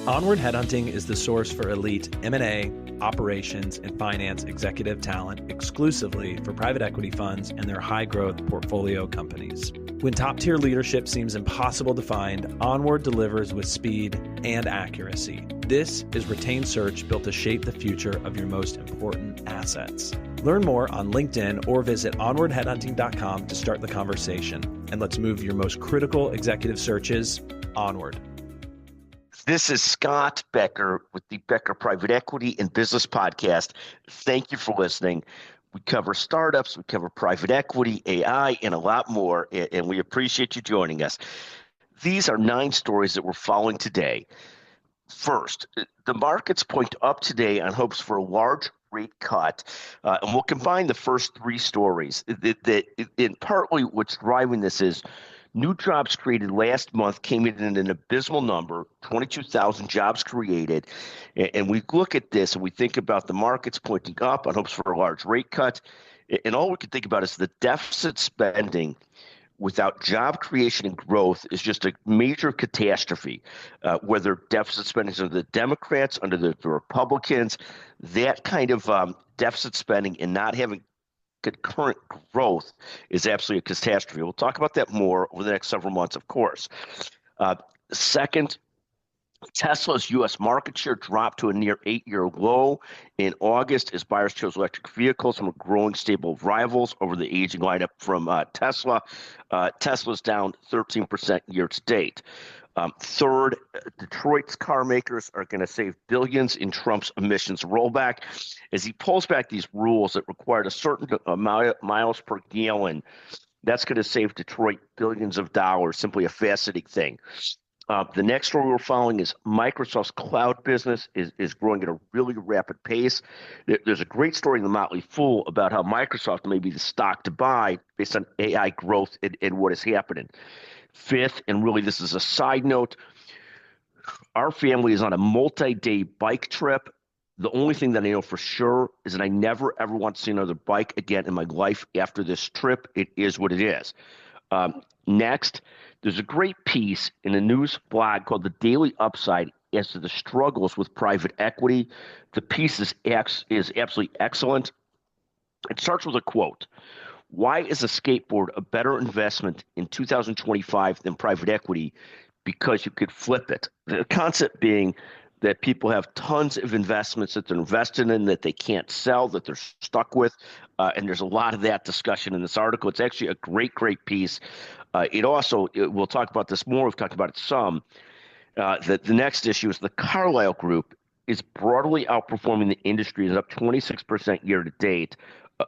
Onward Headhunting is the source for elite M&A, operations, and finance executive talent exclusively for private equity funds and their high-growth portfolio companies. When top-tier leadership seems impossible to find, Onward delivers with speed and accuracy. This is retained search built to shape the future of your most important assets. Learn more on LinkedIn or visit onwardheadhunting.com to start the conversation. And let's move your most critical executive searches onward. This is Scott Becker with the Becker Private Equity and Business Podcast. Thank you for listening. We cover startups, we cover private equity, AI, and a lot more, and we appreciate you joining us. These are 9 stories that we're following today. First, the markets point up today on hopes for a large rate cut, and we'll combine the first 3 stories. And partly what's driving this is new jobs created last month came in at an abysmal number, 22,000 jobs created. And we look at this and we think about the markets pointing up on hopes for a large rate cut. And all we can think about is the deficit spending without job creation and growth is just a major catastrophe. Whether deficit spending is under the Democrats, under the Republicans, that kind of deficit spending and not having concurrent growth is absolutely a catastrophe. We'll talk about that more over the next several months, of course. Second, Tesla's U.S. market share dropped to a near 8-year low in August as buyers chose electric vehicles from a growing stable of rivals over the aging lineup from Tesla. Tesla's down 13% year to date. Third, Detroit's car makers are going to save billions in Trump's emissions rollback as he pulls back these rules that required a certain miles per gallon. That's going to save Detroit billions of dollars, simply a fascinating thing. The next story we're following is Microsoft's cloud business is growing at a really rapid pace. There's a great story in the Motley Fool about how Microsoft may be the stock to buy based on AI growth and what is happening. Fifth, and really this is a side note, our family is on a multi-day bike trip. The only thing that I know for sure is that I never, ever want to see another bike again in my life after this trip. It is what it is. Next, there's a great piece in a news blog called The Daily Upside as to the struggles with private equity. The piece is absolutely excellent. It starts with a quote. Why is a skateboard a better investment in 2025 than private equity? Because you could flip it. The concept being that people have tons of investments that they're invested in that they can't sell, that they're stuck with. And there's a lot of that discussion in this article. It's actually a great, great piece. We'll talk about this more. We've talked about it some. The next issue is the Carlyle Group is broadly outperforming the industry. It's up 26% year to date.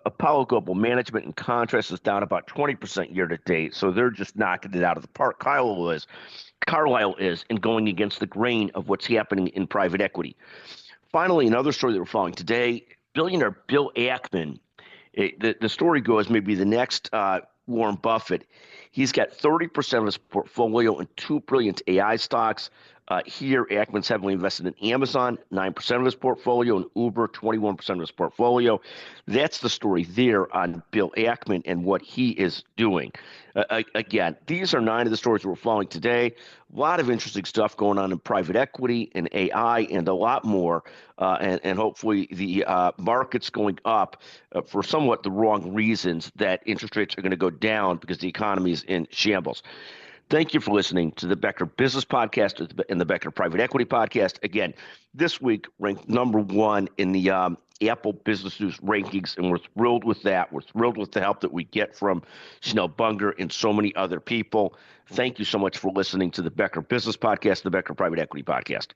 Apollo Global Management, in contrast, is down about 20% year to date. So they're just knocking it out of the park. Carlyle is, and going against the grain of what's happening in private equity. Finally, another story that we're following today, billionaire Bill Ackman. The story goes maybe the next Warren Buffett. He's got 30% of his portfolio in 2 brilliant AI stocks. Here, Ackman's heavily invested in Amazon, 9% of his portfolio, and Uber, 21% of his portfolio. That's the story there on Bill Ackman and what he is doing. Again, these are 9 of the stories we're following today. A lot of interesting stuff going on in private equity and AI and a lot more. And hopefully the market's going up for somewhat the wrong reasons, that interest rates are going to go down because the economy is in shambles. Thank you for listening to the Becker Business Podcast and the Becker Private Equity Podcast. Again, this week ranked number 1 in the Apple Business News rankings, and we're thrilled with that. We're thrilled with the help that we get from Chanel Bunger and so many other people. Thank you so much for listening to the Becker Business Podcast, the Becker Private Equity Podcast.